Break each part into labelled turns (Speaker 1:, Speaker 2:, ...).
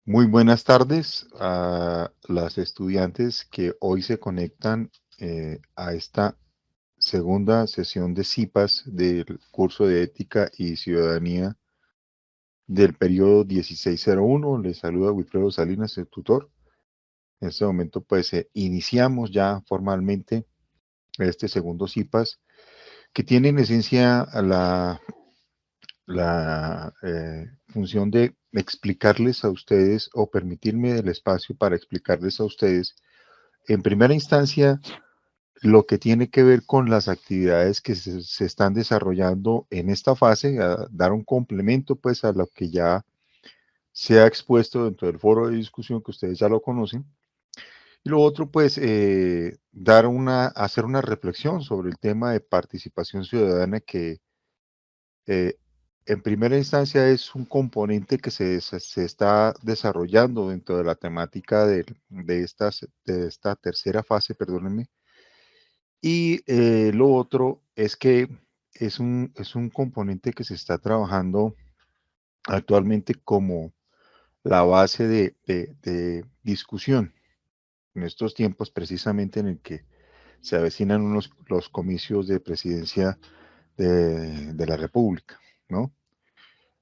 Speaker 1: Muy buenas tardes a las estudiantes que hoy se conectan a esta segunda sesión de CIPAS del curso de Ética y Ciudadanía del periodo 1601. Les saluda Wilfredo Salinas, el tutor. En este momento pues iniciamos ya formalmente este segundo CIPAS que tiene en esencia la función de explicarles a ustedes o permitirme el espacio para explicarles a ustedes, en primera instancia, lo que tiene que ver con las actividades que se están desarrollando en esta fase, a dar un complemento pues a lo que ya se ha expuesto dentro del foro de discusión que ustedes ya lo conocen. Y lo otro, pues, hacer una reflexión sobre el tema de participación ciudadana que eh, en primera instancia es un componente que se está desarrollando dentro de la temática de esta tercera fase, perdónenme. Y lo otro es que es un componente que se está trabajando actualmente como la base de discusión en estos tiempos precisamente en el que se avecinan los comicios de presidencia de la República, ¿no?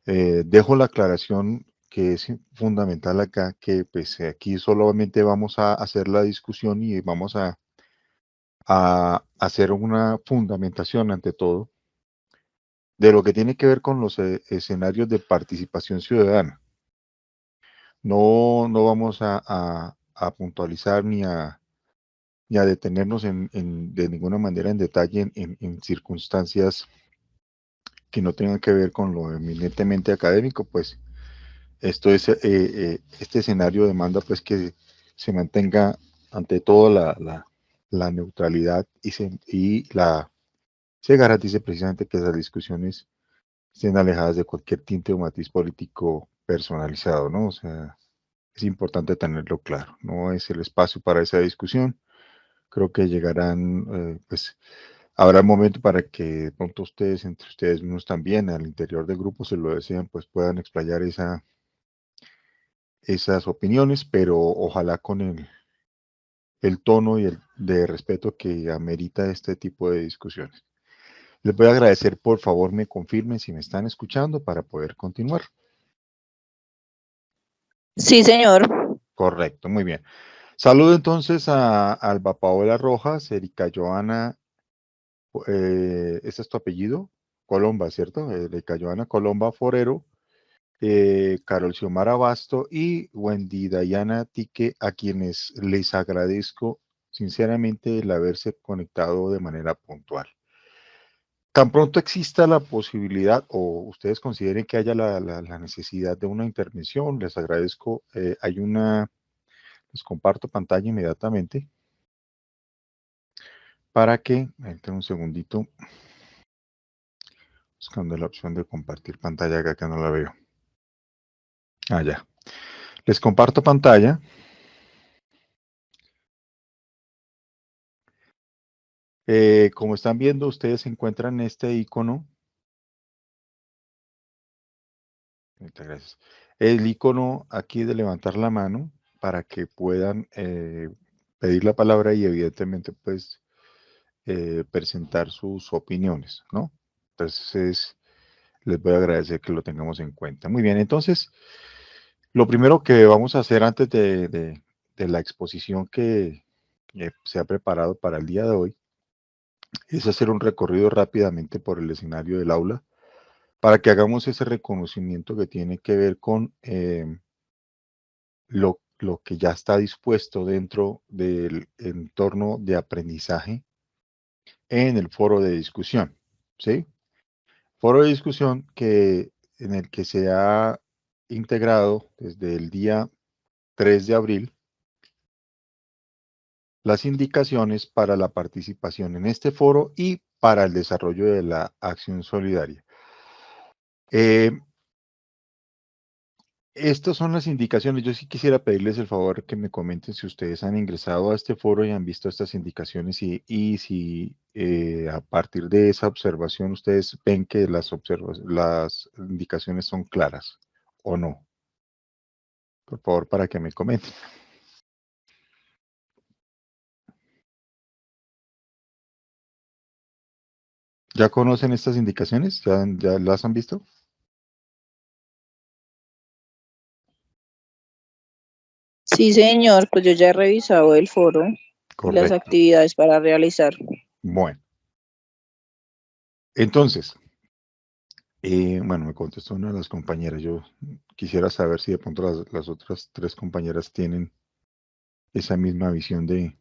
Speaker 1: Dejo la aclaración que es fundamental acá, que pues aquí solamente vamos a hacer la discusión y vamos a hacer una fundamentación ante todo de lo que tiene que ver con los escenarios de participación ciudadana. No vamos a puntualizar ni a detenernos de ninguna manera en detalle en circunstancias que no tengan que ver con lo eminentemente académico, pues este escenario demanda pues que se mantenga ante todo la neutralidad se garantice precisamente que esas discusiones estén alejadas de cualquier tinte o matiz político personalizado, ¿no? O sea, es importante tenerlo claro, no es el espacio para esa discusión. Creo que pues, habrá momento para que de pronto ustedes, entre ustedes mismos también, al interior del grupo, se lo desean, pues puedan explayar esas opiniones, pero ojalá con el tono y el de respeto que amerita este tipo de discusiones. Les voy a agradecer, por favor, me confirmen si me están escuchando para poder continuar.
Speaker 2: Sí, señor.
Speaker 1: Correcto, muy bien. Saludo entonces a Alba Paola Rojas, Erika Joana, ese es tu apellido, Colomba, ¿cierto? Erika Joana Colomba Forero, Carol Xiomara Basto y Wendy Dayana Tique, a quienes les agradezco sinceramente el haberse conectado de manera puntual. Tan pronto exista la posibilidad o ustedes consideren que haya la necesidad de una intervención, les agradezco. Les comparto pantalla inmediatamente para que, entre un segundito, buscando la opción de compartir pantalla acá que no la veo. Ya. Les comparto pantalla. Como están viendo, ustedes encuentran este icono. Muchas gracias. El icono aquí de levantar la mano para que puedan pedir la palabra y evidentemente pues presentar sus opiniones, ¿no? Entonces, les voy a agradecer que lo tengamos en cuenta. Muy bien, entonces, lo primero que vamos a hacer antes de la exposición que se ha preparado para el día de hoy es hacer un recorrido rápidamente por el escenario del aula para que hagamos ese reconocimiento que tiene que ver con lo que ya está dispuesto dentro del entorno de aprendizaje en el foro de discusión, ¿sí? Foro de discusión en el que se ha integrado desde el día 3 de abril las indicaciones para la participación en este foro y para el desarrollo de la acción solidaria. Eh, Estas son las indicaciones. Yo sí quisiera pedirles el favor que me comenten si ustedes han ingresado a este foro y han visto estas indicaciones y si a partir de esa observación ustedes ven que las indicaciones son claras o no. por favor, para que me comenten. ¿Ya conocen estas indicaciones? ¿Ya las han visto?
Speaker 2: Sí, señor, pues yo ya he revisado el foro y las
Speaker 1: Correcto.
Speaker 2: actividades para realizar.
Speaker 1: Bueno, entonces, bueno, me contestó una de las compañeras. Yo quisiera saber si de pronto las otras tres compañeras tienen esa misma visión de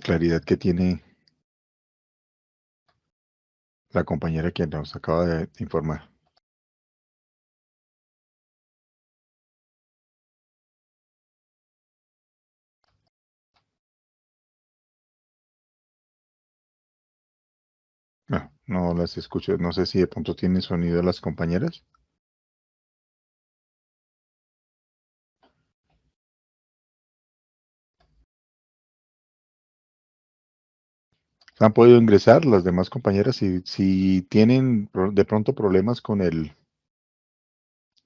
Speaker 1: claridad que tiene la compañera que nos acaba de informar. No, no las escucho. No sé si de pronto tienen sonido las compañeras. ¿Han podido ingresar las demás compañeras? Si tienen de pronto problemas con
Speaker 3: Sí,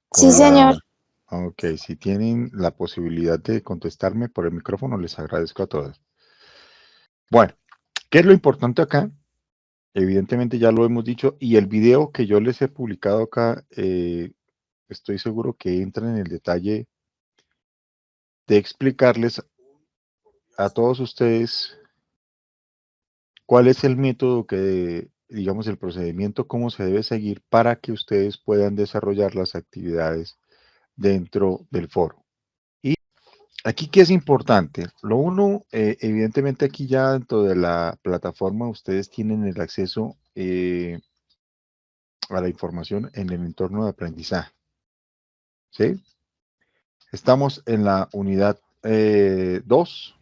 Speaker 1: con
Speaker 3: señor.
Speaker 1: ok, si tienen la posibilidad de contestarme por el micrófono, les agradezco a todas. Bueno, ¿qué es lo importante acá? Evidentemente ya lo hemos dicho y el video que yo les he publicado acá, estoy seguro que entra en el detalle de explicarles a todos ustedes cuál es el método que, digamos, el procedimiento, cómo se debe seguir para que ustedes puedan desarrollar las actividades dentro del foro. Y aquí, ¿qué es importante? Lo uno, evidentemente aquí ya dentro de la plataforma ustedes tienen el acceso a la información en el entorno de aprendizaje. ¿Sí? Estamos en la unidad 2,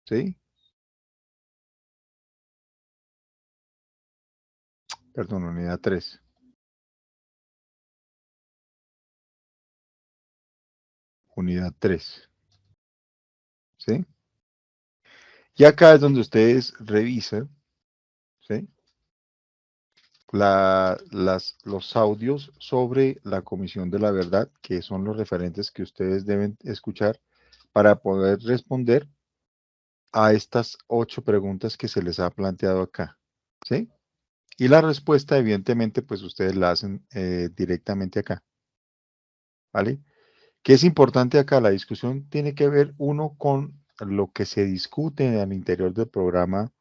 Speaker 1: ¿sí? Perdón, unidad 3. Unidad 3, ¿sí? Y acá es donde ustedes revisan, ¿sí? Los audios sobre la Comisión de la Verdad, que son los referentes que ustedes deben escuchar para poder responder a estas 8 preguntas que se les ha planteado acá, ¿sí? Y la respuesta, evidentemente, pues ustedes la hacen directamente acá, ¿vale? ¿Qué es importante acá? La discusión tiene que ver, uno, con lo que se discute al interior del programa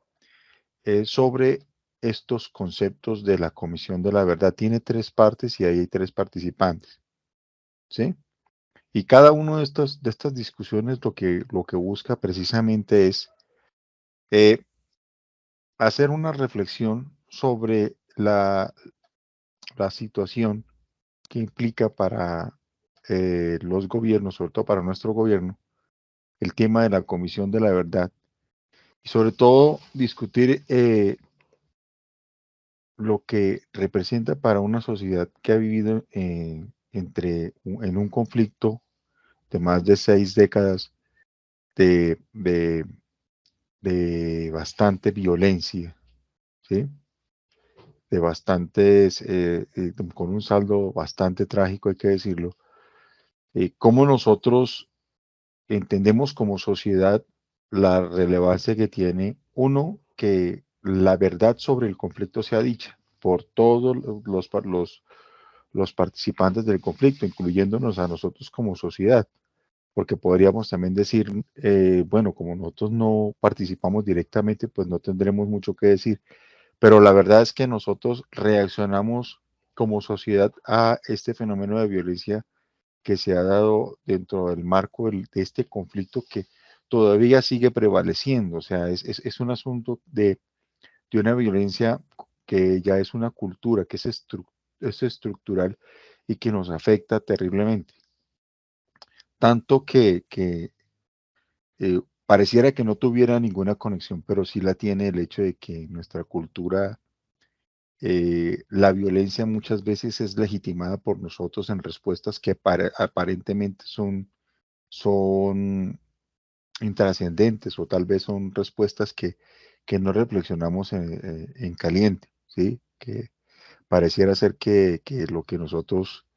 Speaker 1: sobre estos conceptos de la Comisión de la Verdad. Tiene 3 partes y ahí hay 3 participantes, ¿sí? Y cada uno de estas discusiones lo que busca precisamente es hacer una reflexión sobre la situación que implica para los gobiernos, sobre todo para nuestro gobierno, el tema de la Comisión de la Verdad y sobre todo discutir lo que representa para una sociedad que ha vivido en un conflicto de más de 6 décadas de, de, de bastante violencia, ¿sí? De bastantes, con un saldo bastante trágico, hay que decirlo. Cómo nosotros entendemos como sociedad la relevancia que tiene, uno, que la verdad sobre el conflicto sea dicha por todos los participantes del conflicto, incluyéndonos a nosotros como sociedad, porque podríamos también decir, bueno, como nosotros no participamos directamente, pues no tendremos mucho que decir, pero la verdad es que nosotros reaccionamos como sociedad a este fenómeno de violencia que se ha dado dentro del marco de este conflicto que todavía sigue prevaleciendo. O sea, es un asunto de una violencia que ya es una cultura, que es estructural y que nos afecta terriblemente. Tanto que pareciera que no tuviera ninguna conexión, pero sí la tiene el hecho de que en nuestra cultura la violencia muchas veces es legitimada por nosotros en respuestas que aparentemente son intrascendentes o tal vez son respuestas que no reflexionamos en caliente, ¿sí? Que pareciera ser que lo que nosotros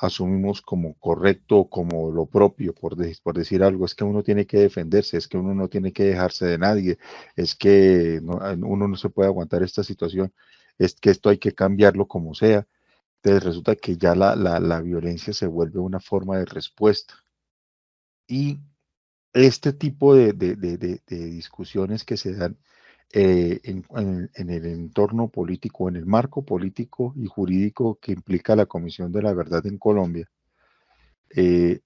Speaker 1: asumimos como correcto, como lo propio, por decir algo, es que uno tiene que defenderse, es que uno no tiene que dejarse de nadie, es que uno no se puede aguantar esta situación, es que esto hay que cambiarlo como sea. Entonces resulta que ya la violencia se vuelve una forma de respuesta. Y este tipo de discusiones que se dan en el entorno político, en el marco político y jurídico que implica la Comisión de la Verdad en Colombia,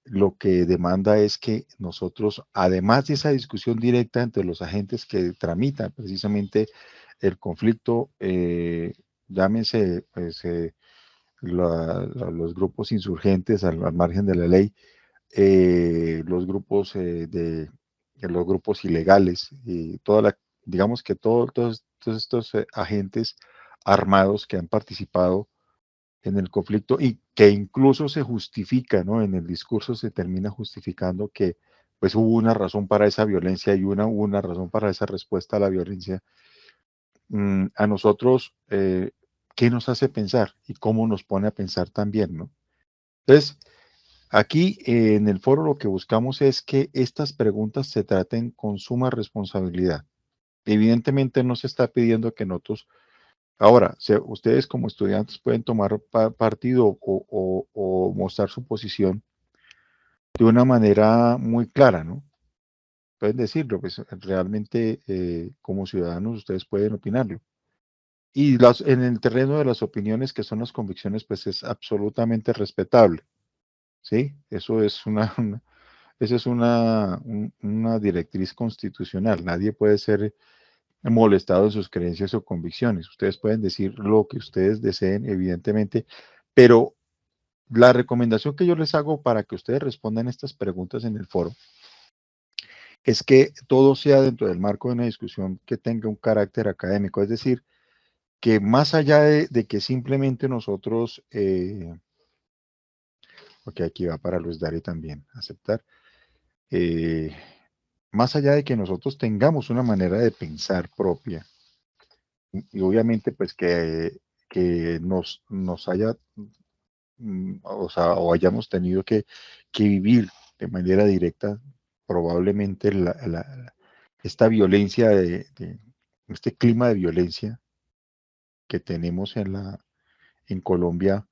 Speaker 1: lo que demanda es que nosotros, además de esa discusión directa entre los agentes que tramitan precisamente el conflicto, llámense pues, los grupos insurgentes al margen de la ley, los grupos los grupos ilegales y digamos que todos estos agentes armados que han participado en el conflicto y que incluso se justifica, ¿no? En el discurso se termina justificando que pues hubo una razón para esa violencia y hubo una razón para esa respuesta a la violencia. A nosotros, ¿qué nos hace pensar y cómo nos pone a pensar también, ¿no? Entonces, aquí en el foro lo que buscamos es que estas preguntas se traten con suma responsabilidad. Evidentemente no se está pidiendo que nosotros, ahora, ustedes como estudiantes pueden tomar partido o mostrar su posición de una manera muy clara, ¿no? Pueden decirlo, pues realmente como ciudadanos ustedes pueden opinarlo. Y en el terreno de las opiniones, que son las convicciones, pues es absolutamente respetable, ¿sí? Eso es esa es una directriz constitucional. Nadie puede ser molestado en sus creencias o convicciones. Ustedes pueden decir lo que ustedes deseen, evidentemente, pero la recomendación que yo les hago para que ustedes respondan estas preguntas en el foro es que todo sea dentro del marco de una discusión que tenga un carácter académico, es decir, que más allá de que simplemente nosotros, porque aquí va para Luis Dari también, aceptar, eh, más allá de que nosotros tengamos una manera de pensar propia, y obviamente pues que nos haya, o sea, o hayamos tenido que vivir de manera directa probablemente esta violencia, este clima de violencia que tenemos en Colombia,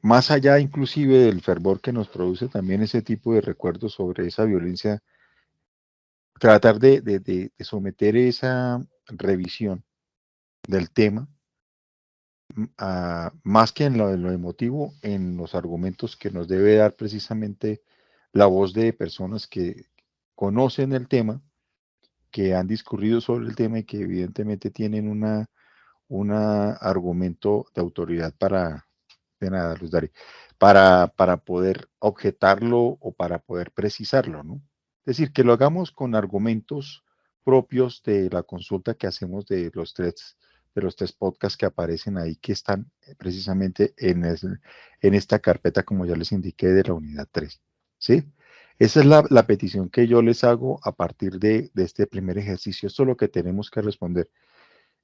Speaker 1: más allá inclusive del fervor que nos produce también ese tipo de recuerdos sobre esa violencia, tratar de someter esa revisión del tema, más que en lo emotivo, en los argumentos que nos debe dar precisamente la voz de personas que conocen el tema, que han discurrido sobre el tema y que evidentemente tienen una argumento de autoridad de nada, Luz Dari, para poder objetarlo o para poder precisarlo, ¿no? Es decir, que lo hagamos con argumentos propios de la consulta que hacemos de los tres podcasts que aparecen ahí, que están precisamente en esta carpeta, como ya les indiqué, de la unidad 3, ¿sí? Esa es la petición que yo les hago a partir de este primer ejercicio. Esto es lo que tenemos que responder.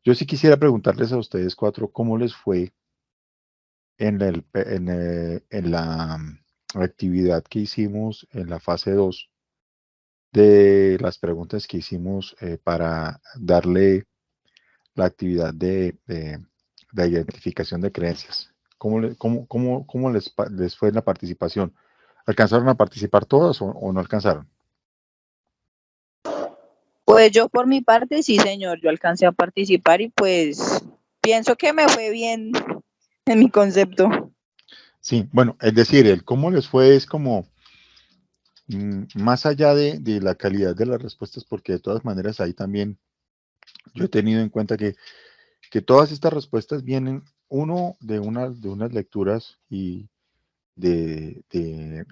Speaker 1: Yo sí quisiera preguntarles a ustedes cuatro cómo les fue en la actividad que hicimos en la fase 2 de las preguntas que hicimos para darle la actividad de identificación de creencias. ¿Cómo les fue en la participación? ¿Alcanzaron a participar todas o no alcanzaron?
Speaker 2: Pues yo por mi parte, sí, señor, yo alcancé a participar y pues pienso que me fue bien en mi concepto.
Speaker 1: Sí, bueno, es decir, el cómo les fue es como más allá de la calidad de las respuestas, porque de todas maneras ahí también yo he tenido en cuenta que todas estas respuestas vienen, uno, de unas lecturas y de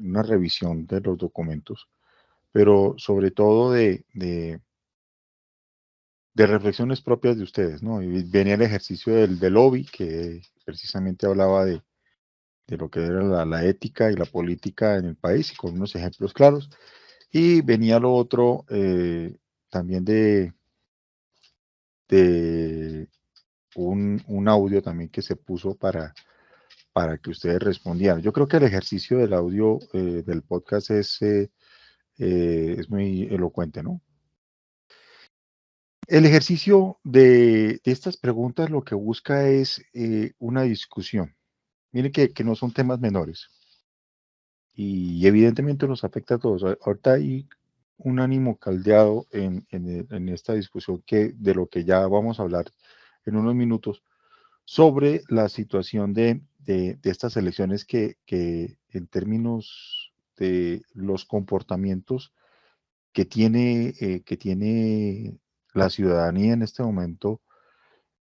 Speaker 1: una revisión de los documentos, pero sobre todo de reflexiones propias de ustedes, ¿no? Y venía el ejercicio del lobby, que precisamente hablaba de lo que era la ética y la política en el país, y con unos ejemplos claros. Y venía lo otro también de un audio también que se puso para que ustedes respondieran. Yo creo que el ejercicio del audio del podcast es muy elocuente, ¿no? El ejercicio de estas preguntas lo que busca es una discusión. Miren que no son temas menores y evidentemente nos afecta a todos. Ahorita hay un ánimo caldeado en esta discusión de lo que ya vamos a hablar en unos minutos sobre la situación de estas elecciones que en términos de los comportamientos que tiene la ciudadanía en este momento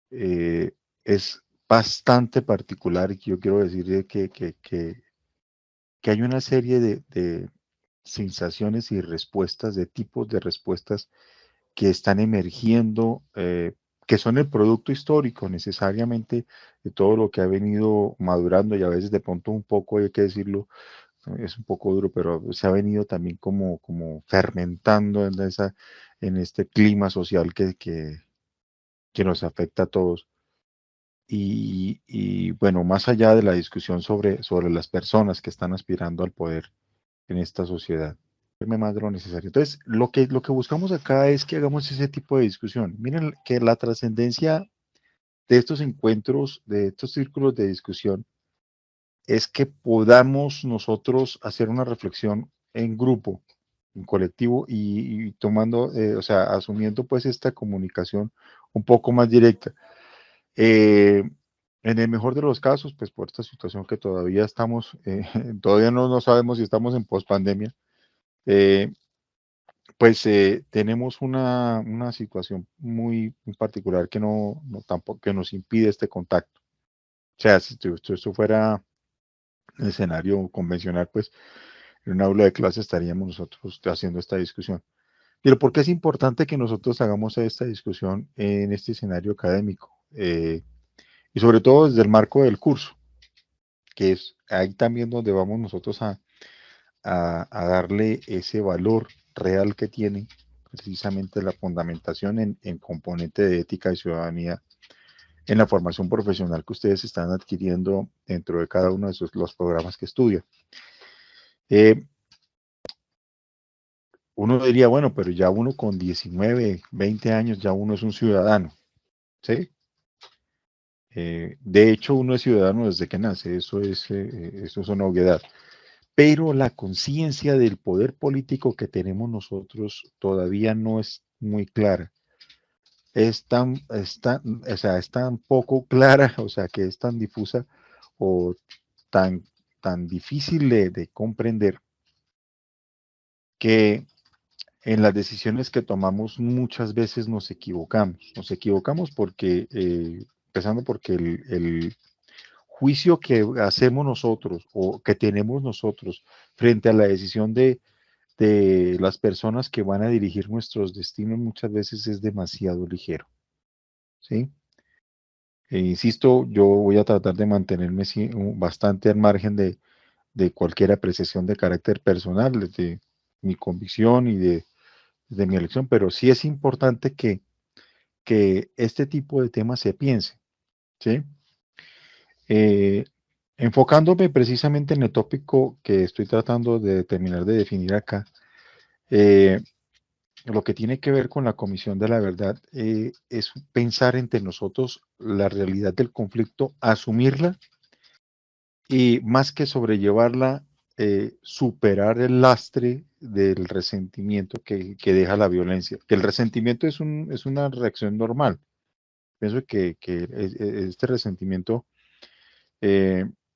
Speaker 1: es bastante particular y yo quiero decir que hay una serie de sensaciones y respuestas, de tipos de respuestas que están emergiendo, que son el producto histórico necesariamente de todo lo que ha venido madurando y a veces de pronto un poco, hay que decirlo, es un poco duro, pero se ha venido también como fermentando en este clima social que nos afecta a todos. Y bueno, más allá de la discusión sobre las personas que están aspirando al poder en esta sociedad, más de lo necesario. Entonces, lo que buscamos acá es que hagamos ese tipo de discusión. Miren que la trascendencia de estos encuentros, de estos círculos de discusión, es que podamos nosotros hacer una reflexión en grupo, en colectivo y tomando, o sea, asumiendo pues esta comunicación un poco más directa. Eh, en el mejor de los casos, pues por esta situación que todavía estamos, todavía no sabemos si estamos en pospandemia, eh, pues tenemos una situación muy particular que no tampoco que nos impide este contacto. O sea, si esto fuera el escenario convencional, pues en un aula de clase estaríamos nosotros haciendo esta discusión. Pero ¿por qué es importante que nosotros hagamos esta discusión en este escenario académico? Y sobre todo desde el marco del curso, que es ahí también donde vamos nosotros a darle ese valor real que tiene precisamente la fundamentación en componente de ética y ciudadanía en la formación profesional que ustedes están adquiriendo dentro de cada uno de los programas que estudian. Uno diría, bueno, pero ya uno con 19, 20 años, ya uno es un ciudadano, ¿sí? De hecho, uno es ciudadano desde que nace, eso es una obviedad. Pero la conciencia del poder político que tenemos nosotros todavía no es muy clara. O sea, es tan poco clara, o sea, que es tan difusa o tan, tan difícil de comprender que en las decisiones que tomamos muchas veces nos equivocamos. Nos equivocamos porque, empezando porque el juicio que hacemos nosotros o que tenemos nosotros frente a la decisión de las personas que van a dirigir nuestros destinos muchas veces es demasiado ligero, ¿sí? Insisto, yo voy a tratar de mantenerme bastante al margen de cualquier apreciación de carácter personal, de mi convicción y de mi elección, pero sí es importante que este tipo de temas se piense, ¿sí? Eh, Enfocándome precisamente en el tópico que estoy tratando de terminar de definir acá, eh, lo que tiene que ver con la Comisión de la Verdad es pensar entre nosotros la realidad del conflicto, asumirla y más que sobrellevarla, superar el lastre del resentimiento que deja la violencia. Que el resentimiento es una reacción normal. Pienso que este resentimiento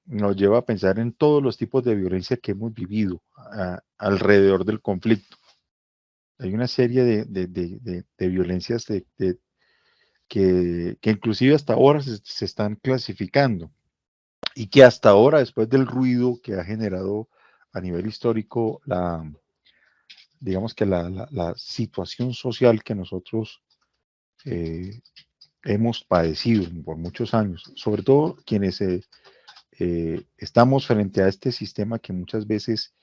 Speaker 1: nos lleva a pensar en todos los tipos de violencia que hemos vivido alrededor del conflicto. Hay una serie de violencias que inclusive hasta ahora se están clasificando y que hasta ahora, después del ruido que ha generado a nivel histórico, digamos que la situación social que nosotros eh, hemos padecido por muchos años, sobre todo quienes estamos frente a este sistema que muchas veces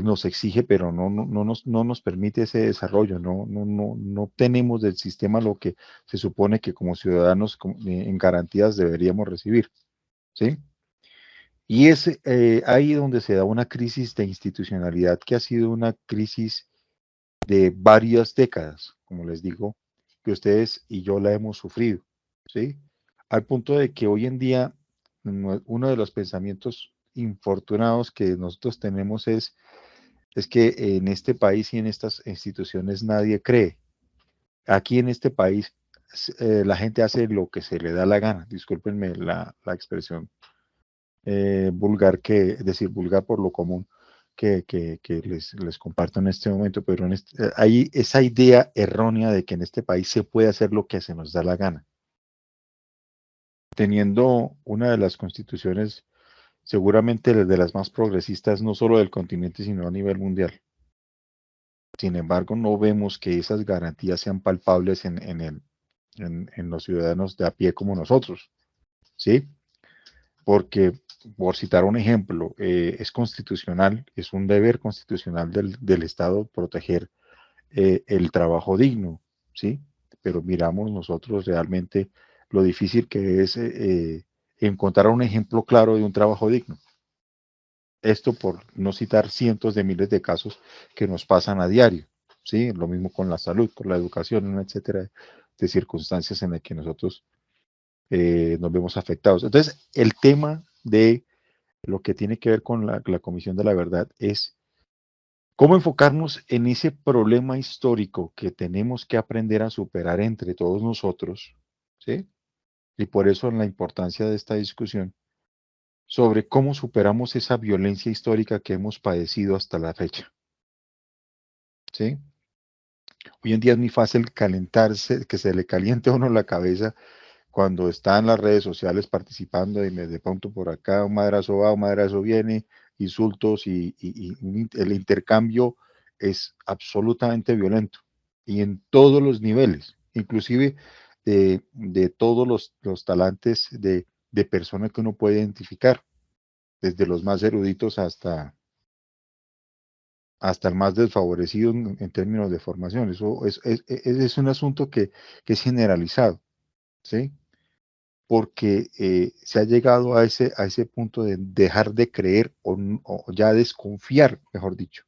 Speaker 1: nos exige, pero no nos permite ese desarrollo, no obtenemos del sistema lo que se supone que como ciudadanos en garantías deberíamos recibir, ¿sí? Y es ahí donde se da una crisis de institucionalidad que ha sido una crisis de varias décadas, como les digo, que ustedes y yo la hemos sufrido, ¿sí? Al punto de que hoy en día uno de los pensamientos infortunados que nosotros tenemos es que en este país y en estas instituciones nadie cree. Aquí en este país la gente hace lo que se le da la gana, discúlpenme la expresión vulgar, es decir, vulgar por lo común que les comparto en este momento, pero hay esa idea errónea de que en este país se puede hacer lo que se nos da la gana, teniendo una de las constituciones seguramente de las más progresistas, no solo del continente, sino a nivel mundial. Sin embargo, no vemos que esas garantías sean palpables en los ciudadanos de a pie como nosotros, ¿sí? Porque, por citar un ejemplo, es constitucional, es un deber constitucional del Estado proteger el trabajo digno, ¿sí? Pero miramos nosotros realmente lo difícil que es encontrar un ejemplo claro de un trabajo digno. Esto por no citar cientos de miles de casos que nos pasan a diario, ¿sí? Lo mismo con la salud, con la educación, etcétera, de circunstancias en las que nosotros nos vemos afectados. Entonces, el tema de lo que tiene que ver con la Comisión de la Verdad es cómo enfocarnos en ese problema histórico que tenemos que aprender a superar entre todos nosotros, ¿sí? Y por eso la importancia de esta discusión sobre cómo superamos esa violencia histórica que hemos padecido hasta la fecha, ¿sí? Hoy en día es muy fácil calentarse, que se le caliente a uno la cabeza cuando está en las redes sociales participando y de pronto por acá un madrazo va, un madrazo viene, insultos y el intercambio es absolutamente violento y en todos los niveles, inclusive de todos los talantes de personas que uno puede identificar, desde los más eruditos hasta el más desfavorecido en términos de formación. Eso es un asunto que es generalizado, ¿sí? Porque se ha llegado a ese punto de dejar de creer o ya desconfiar, mejor dicho,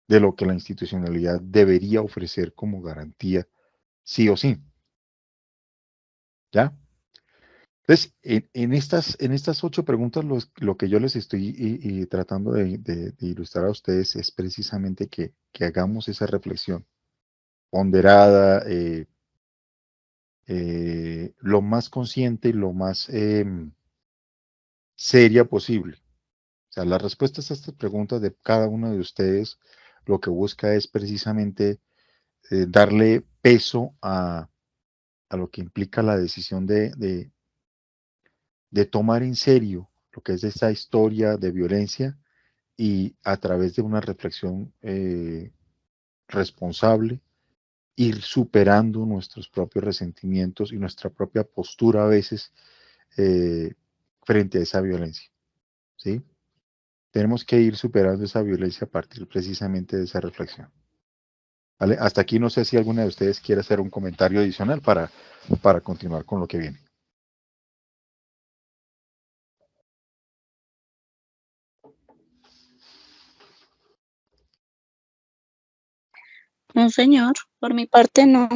Speaker 1: de lo que la institucionalidad debería ofrecer como garantía, sí o sí, ¿ya? Entonces, en estas 8 preguntas, lo que yo les estoy tratando de ilustrar a ustedes es precisamente que hagamos esa reflexión ponderada, lo más consciente y lo más seria posible. O sea, las respuestas a estas preguntas de cada uno de ustedes lo que busca es precisamente darle peso a lo que implica la decisión de tomar en serio lo que es esta historia de violencia y a través de una reflexión responsable ir superando nuestros propios resentimientos y nuestra propia postura a veces eh, frente a esa violencia, ¿sí? Tenemos que ir superando esa violencia a partir precisamente de esa reflexión. ¿Vale? Hasta aquí no sé si alguna de ustedes quiere hacer un comentario adicional para continuar con lo que viene.
Speaker 3: No, señor, por mi parte no.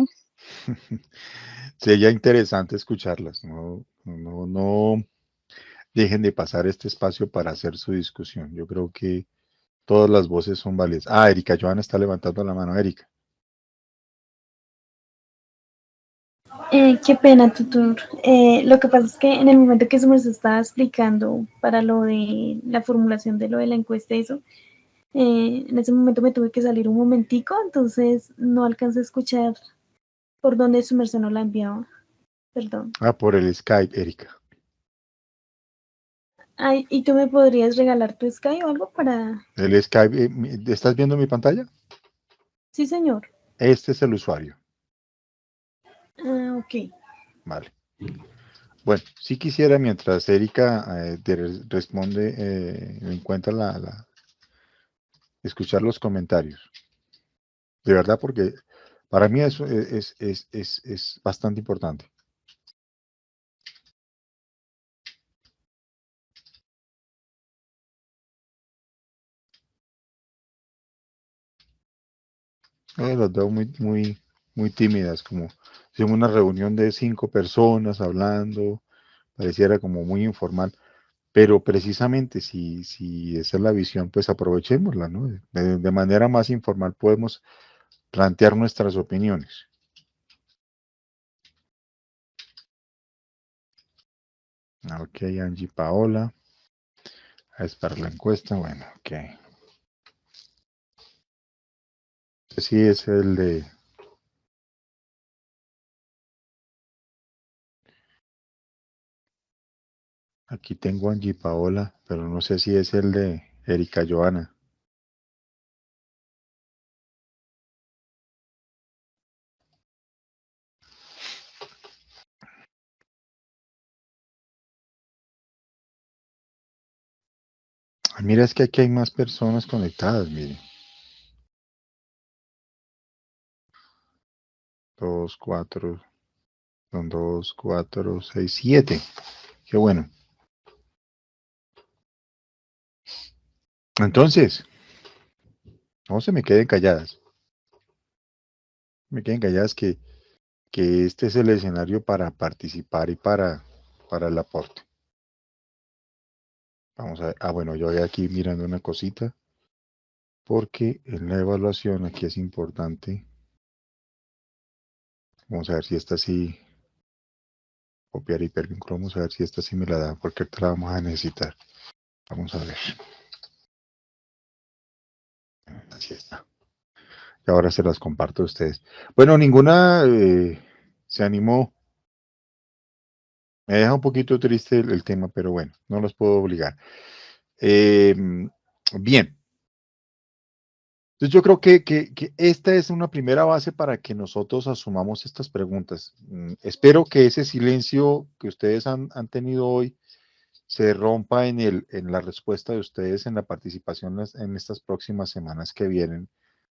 Speaker 1: Sería interesante escucharlas. No dejen de pasar este espacio para hacer su discusión. Yo creo que todas las voces son válidas. Ah, Erika Joana está levantando la mano. Erika.
Speaker 4: Qué pena, tutor. Lo que pasa es que en el momento que se me estaba explicando para lo de la formulación de lo de la encuesta, eso, en ese momento me tuve que salir un momentico, entonces no alcancé a escuchar por dónde su merced no la enviaba. Perdón.
Speaker 1: Ah, por el Skype, Erika.
Speaker 4: Ay, ¿y tú me podrías regalar tu Skype o algo para...?
Speaker 1: El Skype, ¿estás viendo mi pantalla?
Speaker 4: Sí, señor.
Speaker 1: Este es el usuario.
Speaker 4: Ah, ok.
Speaker 1: Vale. Bueno, si quisiera, mientras Erika responde, encuentra escuchar los comentarios. De verdad, porque para mí eso es bastante importante. Las veo muy tímidas, como si una reunión de 5 personas hablando, pareciera como muy informal, pero precisamente si esa es la visión, pues aprovechémosla, ¿no? De manera más informal podemos plantear nuestras opiniones. Ok, Angie Paola. Es para la encuesta, bueno, ok. Sí, es el de... Aquí tengo Angie Paola, pero no sé si es el de Erika Joana. Mira, es que aquí hay más personas conectadas, mire. 2, 4, son 2, 4, 6, 7. Qué bueno. Entonces, no se me queden calladas. Me queden calladas que este es el escenario para participar y para el aporte. Vamos a ver. Ah, bueno, yo voy aquí mirando una cosita, porque en la evaluación aquí es importante. Vamos a ver si esta sí, copiar hipervínculo, vamos a ver si esta sí me la da, porque esta la vamos a necesitar. Vamos a ver. Así está. Y ahora se las comparto a ustedes. Bueno, ninguna se animó. Me deja un poquito triste el tema, pero bueno, no los puedo obligar. Bien. Entonces yo creo que esta es una primera base para que nosotros asumamos estas preguntas. Espero que ese silencio que ustedes han tenido hoy se rompa en la respuesta de ustedes en la participación en estas próximas semanas que vienen,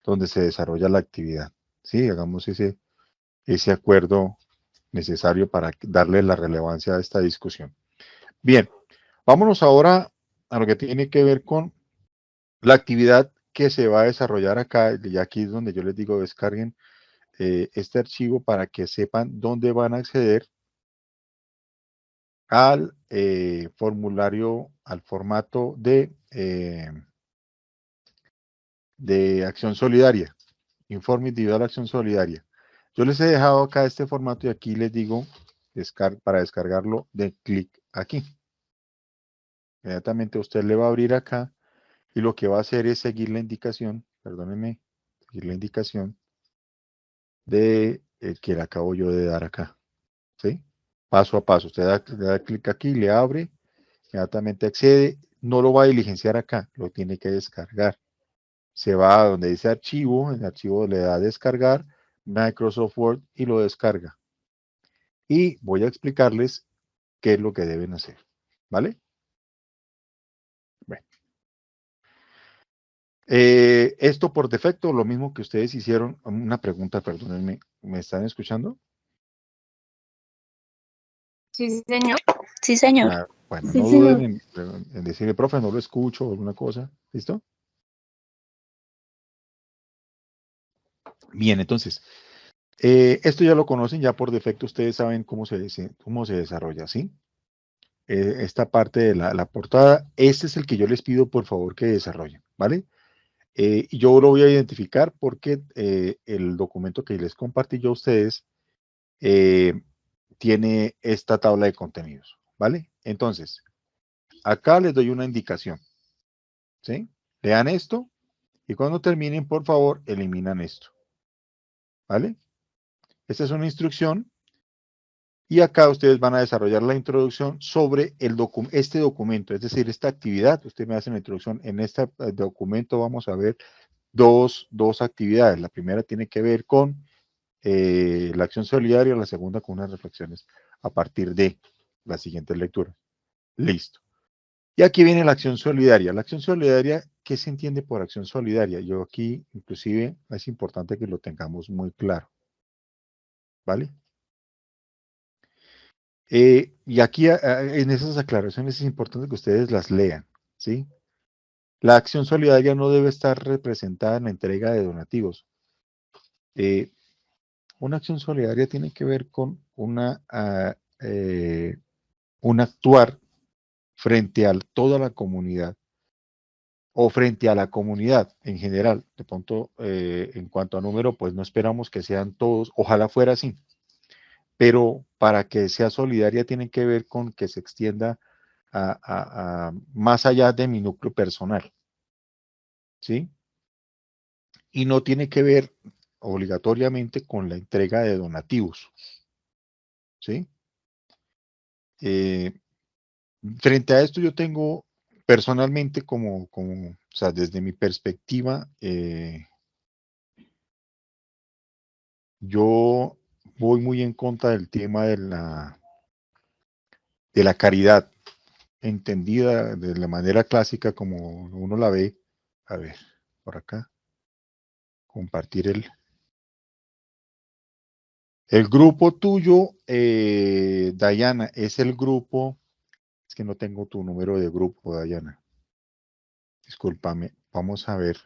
Speaker 1: donde se desarrolla la actividad. Sí, hagamos ese acuerdo necesario para darle la relevancia a esta discusión. Bien, vámonos ahora a lo que tiene que ver con la actividad que se va a desarrollar acá, y aquí es donde yo les digo descarguen este archivo para que sepan dónde van a acceder al formulario, al formato de acción solidaria, informe individual de acción solidaria. Yo les he dejado acá este formato y aquí les digo para descargarlo, de clic aquí. Inmediatamente usted le va a abrir acá y lo que va a hacer es seguir la indicación, perdónenme, seguir la indicación de que le acabo yo de dar acá, ¿sí? Paso a paso, usted da clic aquí, le abre, inmediatamente accede, no lo va a diligenciar acá, lo tiene que descargar. Se va a donde dice archivo, en el archivo le da a descargar, Microsoft Word y lo descarga. Y voy a explicarles qué es lo que deben hacer, ¿vale? Bueno. Esto por defecto, lo mismo que ustedes hicieron, una pregunta, perdónenme, ¿me están escuchando?
Speaker 3: Sí, señor. Sí, señor.
Speaker 1: Bueno,
Speaker 4: Sí,
Speaker 1: no
Speaker 4: señor.
Speaker 1: duden en decirle, profe, no lo escucho o alguna cosa, ¿listo? Bien, entonces, esto ya lo conocen, ya por defecto ustedes saben cómo se desarrolla, ¿sí? Esta parte de la portada, este es el que yo les pido por favor que desarrollen, ¿vale? Y yo lo voy a identificar porque el documento que les compartí yo a ustedes tiene esta tabla de contenidos, ¿vale? Entonces, acá les doy una indicación, ¿sí? Lean esto y cuando terminen, por favor, eliminan esto, ¿vale? Esta es una instrucción y acá ustedes van a desarrollar la introducción sobre este documento, es decir, esta actividad. Ustedes me hacen la introducción. En este documento vamos a ver dos actividades. La primera tiene que ver con la acción solidaria, la segunda con unas reflexiones a partir de las siguientes lecturas. Listo. Y aquí viene la acción solidaria. La acción solidaria, ¿qué se entiende por acción solidaria? Yo aquí, inclusive, es importante que lo tengamos muy claro. ¿Vale? Y aquí, en esas aclaraciones, es importante que ustedes las lean, ¿sí? La acción solidaria no debe estar representada en la entrega de donativos. Una acción solidaria tiene que ver con un actuar frente a toda la comunidad o frente a la comunidad en general. De pronto, en cuanto a número, pues no esperamos que sean todos, ojalá fuera así, pero para que sea solidaria tiene que ver con que se extienda a más allá de mi núcleo personal, ¿sí? Y no tiene que ver obligatoriamente con la entrega de donativos, ¿sí? Frente a esto yo tengo personalmente o sea, desde mi perspectiva, yo voy muy en contra del tema de la caridad, entendida de la manera clásica como uno la ve. A ver, por acá, compartir el grupo tuyo, Dayana, es el grupo, es que no tengo tu número de grupo, Dayana. Discúlpame, vamos a ver,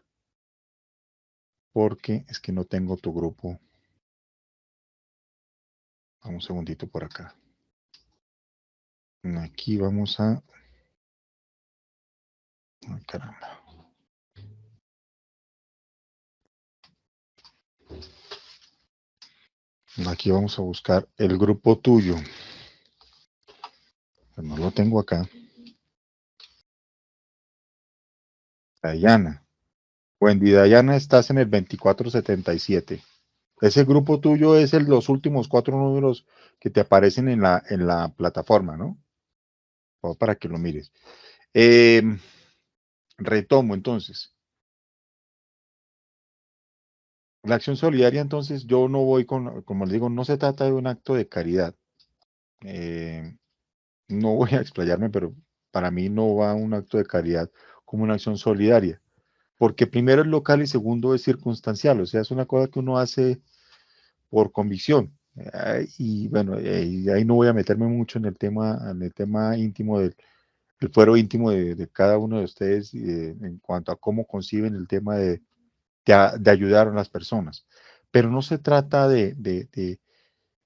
Speaker 1: porque es que no tengo tu grupo. Vamos un segundito por acá. Aquí vamos a... Ay, caramba. Aquí vamos a buscar el grupo tuyo. Pero no lo tengo acá. Dayana. Wendy Dayana, estás en el 2477. Ese grupo tuyo es los últimos 4 números que te aparecen en la plataforma, ¿no? Para que lo mires. Retomo entonces. La acción solidaria, entonces, yo no voy como les digo, no se trata de un acto de caridad. No voy a explayarme, pero para mí no va un acto de caridad como una acción solidaria, porque primero es local y segundo es circunstancial, o sea, es una cosa que uno hace por convicción. Y bueno, ahí no voy a meterme mucho en el tema íntimo el fuero íntimo de cada uno de ustedes en cuanto a cómo conciben el tema de ayudar a las personas. Pero no se trata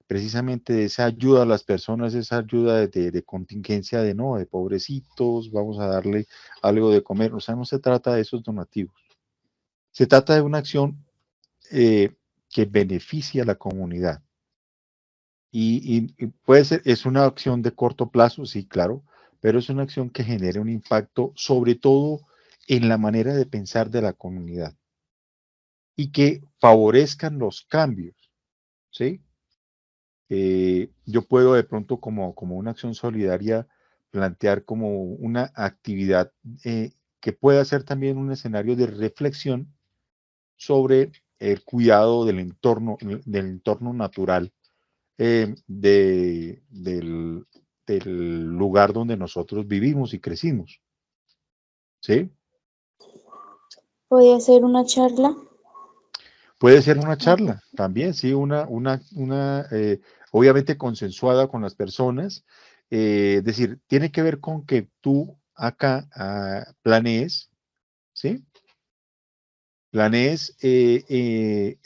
Speaker 1: precisamente de esa ayuda a las personas, esa ayuda de contingencia de pobrecitos, vamos a darle algo de comer. O sea, no se trata de esos donativos. Se trata de una acción que beneficia a la comunidad. Y puede ser, es una acción de corto plazo, sí, claro, pero es una acción que genere un impacto, sobre todo en la manera de pensar de la comunidad y que favorezcan los cambios, ¿sí? Yo puedo de pronto como una acción solidaria plantear como una actividad que pueda ser también un escenario de reflexión sobre el cuidado del entorno natural del lugar donde nosotros vivimos y crecimos, ¿sí?
Speaker 3: ¿Podría ser una charla?
Speaker 1: Puede ser una charla también, sí, obviamente consensuada con las personas, es decir, tiene que ver con que tú acá planees, ¿sí? Planees el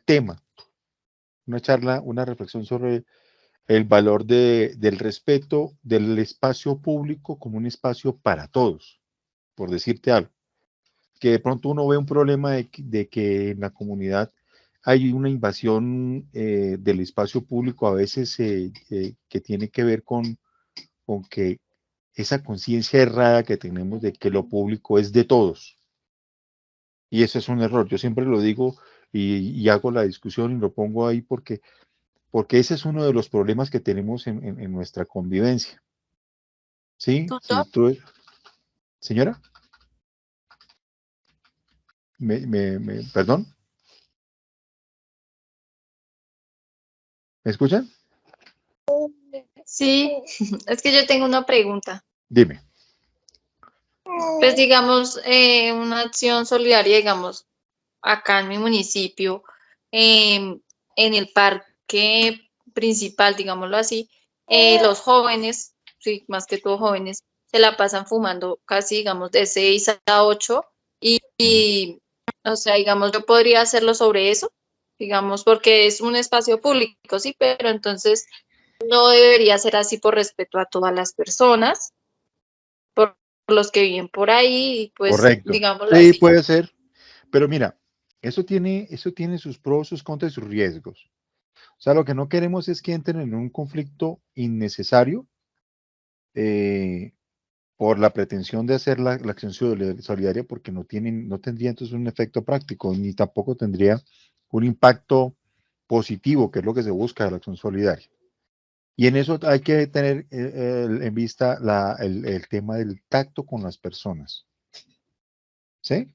Speaker 1: tema, una charla, una reflexión sobre el valor del respeto del espacio público como un espacio para todos, por decirte algo. Que de pronto uno ve un problema de que en la comunidad hay una invasión del espacio público a veces que tiene que ver con que esa conciencia errada que tenemos de que lo público es de todos. Y eso es un error. Yo siempre lo digo y hago la discusión y lo pongo ahí porque ese es uno de los problemas que tenemos en nuestra convivencia. ¿Sí? Si
Speaker 3: ¿Tutor?
Speaker 1: tú, señora, perdón, ¿me escuchan?
Speaker 5: Sí, es que yo tengo una pregunta.
Speaker 1: Dime.
Speaker 5: Pues digamos, una acción solidaria, digamos, acá en mi municipio, en el parque principal, digámoslo así, los jóvenes, sí, más que todo jóvenes, se la pasan fumando casi, digamos, de 6 a 8 y, o sea, digamos, yo podría hacerlo sobre eso. digamos, porque es un espacio público, sí, pero entonces no debería ser así por respeto a todas las personas, por los que viven por ahí, y pues,
Speaker 1: Correcto.
Speaker 5: digámoslo
Speaker 1: Sí,
Speaker 5: así.
Speaker 1: puede ser. Pero mira, eso tiene sus pros, sus contras y sus riesgos. O sea, lo que no queremos es que entren en un conflicto innecesario eh, por la pretensión de hacer la acción solidaria, porque no tendría entonces un efecto práctico, ni tampoco tendría un impacto positivo, que es lo que se busca de la acción solidaria. Y en eso hay que tener en vista el tema del tacto con las personas. ¿Sí?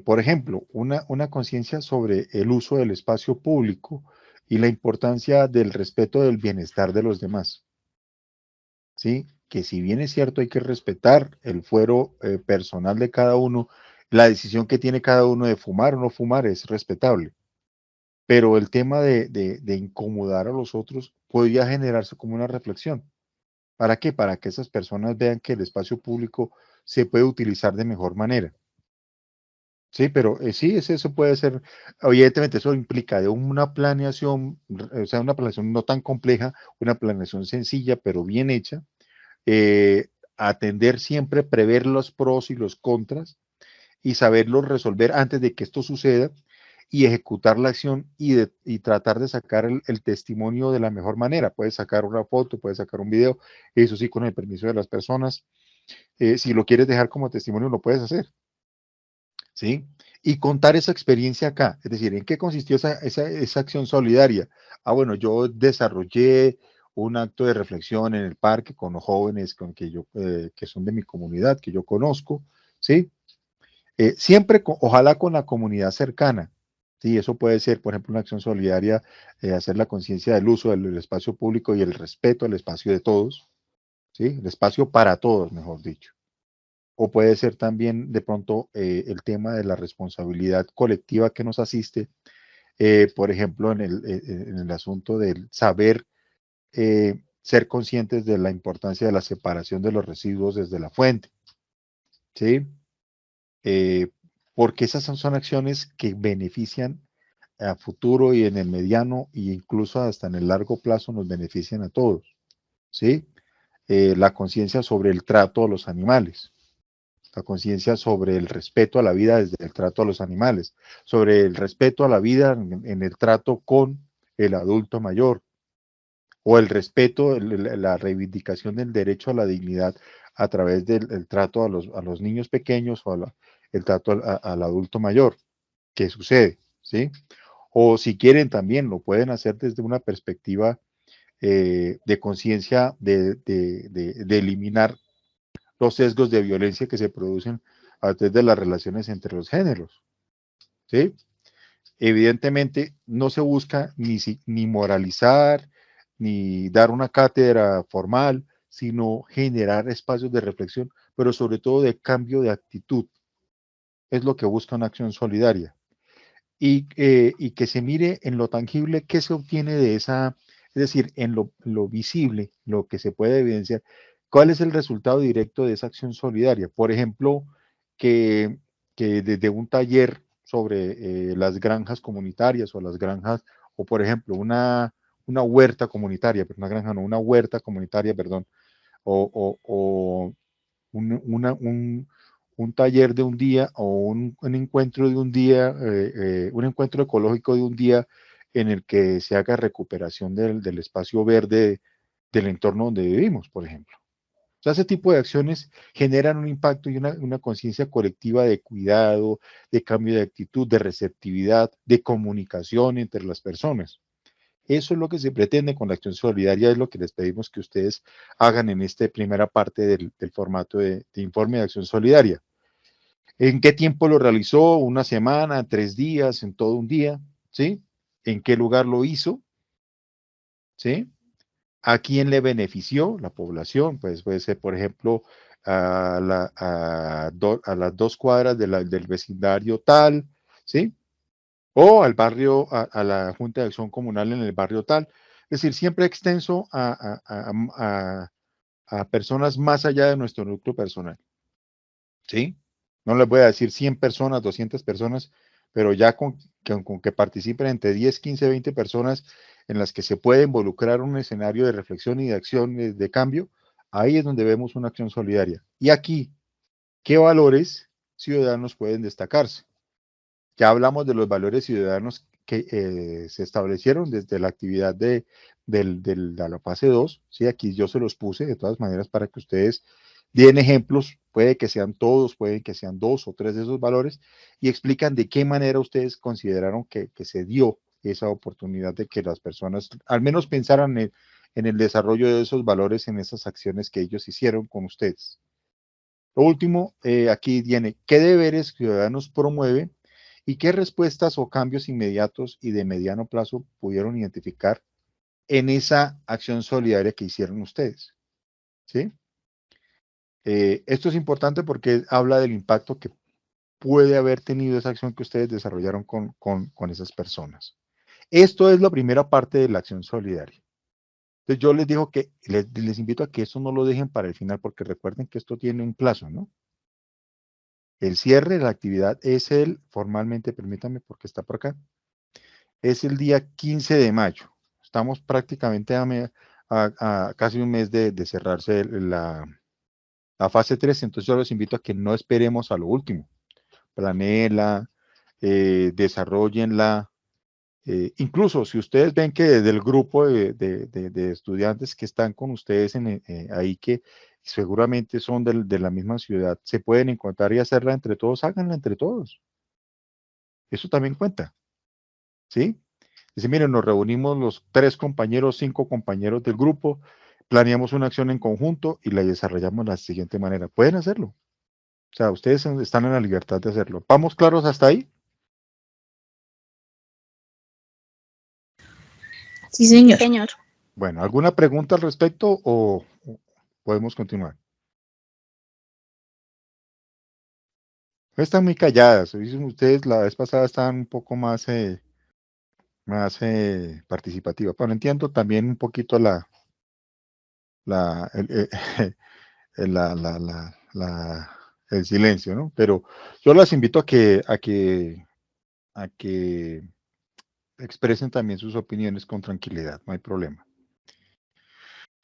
Speaker 1: Por ejemplo, una conciencia sobre el uso del espacio público y la importancia del respeto del bienestar de los demás. ¿Sí? Que si bien es cierto hay que respetar el fuero personal de cada uno, la decisión que tiene cada uno de fumar o no fumar es respetable. Pero el tema de incomodar a los otros podría generarse como una reflexión. ¿Para qué? Para que esas personas vean que el espacio público se puede utilizar de mejor manera. Sí, pero sí, eso puede ser, evidentemente eso implica de una planeación, o sea, una planeación no tan compleja, una planeación sencilla, pero bien hecha, atender siempre, prever los pros y los contras y saberlos resolver antes de que esto suceda y ejecutar la acción y tratar de sacar el testimonio de la mejor manera. Puedes sacar una foto, puedes sacar un video, eso sí, con el permiso de las personas. Si lo quieres dejar como testimonio, lo puedes hacer. ¿Sí? Y contar esa experiencia acá, es decir, ¿en qué consistió esa acción solidaria? Bueno, yo desarrollé un acto de reflexión en el parque con los jóvenes que son de mi comunidad, que yo conozco, ¿sí? Siempre, ojalá con la comunidad cercana, ¿sí? Eso puede ser, por ejemplo, una acción solidaria, hacer la conciencia del uso del espacio público y el respeto al espacio de todos, ¿sí? El espacio para todos, mejor dicho. O puede ser también de pronto el tema de la responsabilidad colectiva que nos asiste, por ejemplo, en el asunto del saber ser conscientes de la importancia de la separación de los residuos desde la fuente, ¿sí? Eh, porque esas son acciones que benefician a futuro y en el mediano e incluso hasta en el largo plazo nos benefician a todos, ¿sí? La conciencia sobre el trato a los animales, la conciencia sobre el respeto a la vida desde el trato a los animales, sobre el respeto a la vida en el trato con el adulto mayor, o el respeto, la reivindicación del derecho a la dignidad a través del trato a los niños pequeños o el trato al adulto mayor. ¿Qué sucede? ¿Sí? O si quieren también lo pueden hacer desde una perspectiva de conciencia de eliminar los sesgos de violencia que se producen a través de las relaciones entre los géneros. ¿Sí? Evidentemente no se busca ni moralizar, ni dar una cátedra formal, sino generar espacios de reflexión, pero sobre todo de cambio de actitud. Es lo que busca una acción solidaria. Y que se mire en lo tangible qué se obtiene de esa, es decir, en lo visible, lo que se puede evidenciar, cuál es el resultado directo de esa acción solidaria. Por ejemplo, que desde un taller sobre las granjas comunitarias o las granjas, o por ejemplo, una huerta comunitaria, pero una granja no, una huerta comunitaria, perdón, o un taller de un día o un encuentro de un día, un encuentro ecológico de un día en el que se haga recuperación del espacio verde del entorno donde vivimos, por ejemplo. O sea, ese tipo de acciones generan un impacto y una conciencia colectiva de cuidado, de cambio de actitud, de receptividad, de comunicación entre las personas. Eso es lo que se pretende con la acción solidaria, es lo que les pedimos que ustedes hagan en esta primera parte del formato de informe de acción solidaria. ¿En qué tiempo lo realizó? ¿Una semana, 3 días, en todo un día? ¿Sí? ¿En qué lugar lo hizo? ¿Sí? ¿A quién le benefició? La población, pues puede ser, por ejemplo, a las 2 cuadras del vecindario tal, ¿sí? O al barrio, a la Junta de Acción Comunal en el barrio tal. Es decir, siempre extenso a personas más allá de nuestro núcleo personal. ¿Sí? No les voy a decir 100 personas, 200 personas, pero ya con que participen entre 10, 15, 20 personas en las que se puede involucrar un escenario de reflexión y de acción de cambio, ahí es donde vemos una acción solidaria. Y aquí, ¿qué valores ciudadanos pueden destacarse? Ya hablamos de los valores ciudadanos que se establecieron desde la actividad de la fase 2, ¿sí? Aquí yo se los puse de todas maneras para que ustedes den ejemplos, puede que sean todos, pueden que sean 2 o 3 de esos valores, y explican de qué manera ustedes consideraron que se dio esa oportunidad de que las personas al menos pensaran en el desarrollo de esos valores en esas acciones que ellos hicieron con ustedes. Lo último, aquí viene, ¿qué deberes ciudadanos promueven y qué respuestas o cambios inmediatos y de mediano plazo pudieron identificar en esa acción solidaria que hicieron ustedes? ¿Sí? Esto es importante porque habla del impacto que puede haber tenido esa acción que ustedes desarrollaron con esas personas. Esto es la primera parte de la acción solidaria. Entonces yo les digo que les invito a que eso no lo dejen para el final porque recuerden que esto tiene un plazo, ¿no? El cierre de la actividad es formalmente, permítanme porque está por acá, es el día 15 de mayo. Estamos prácticamente a casi un mes de cerrarse la fase 3, entonces yo los invito a que no esperemos a lo último. Planéenla, desarrollenla. Incluso si ustedes ven que del grupo de estudiantes que están con ustedes ahí, que seguramente son de la misma ciudad, se pueden encontrar y hacerla entre todos, háganla entre todos. Eso también cuenta, ¿sí? Dice, miren, nos reunimos los 3 compañeros, 5 compañeros del grupo, planeamos una acción en conjunto y la desarrollamos de la siguiente manera. Pueden hacerlo. O sea, ustedes están en la libertad de hacerlo. ¿Vamos claros hasta ahí?
Speaker 3: Sí, señor.
Speaker 1: Bueno, ¿alguna pregunta al respecto o podemos continuar? Están muy calladas. Ustedes la vez pasada estaban un poco más participativas. Bueno, entiendo también un poquito el, el silencio, ¿no? Pero yo las invito a que expresen también sus opiniones con tranquilidad, no hay problema.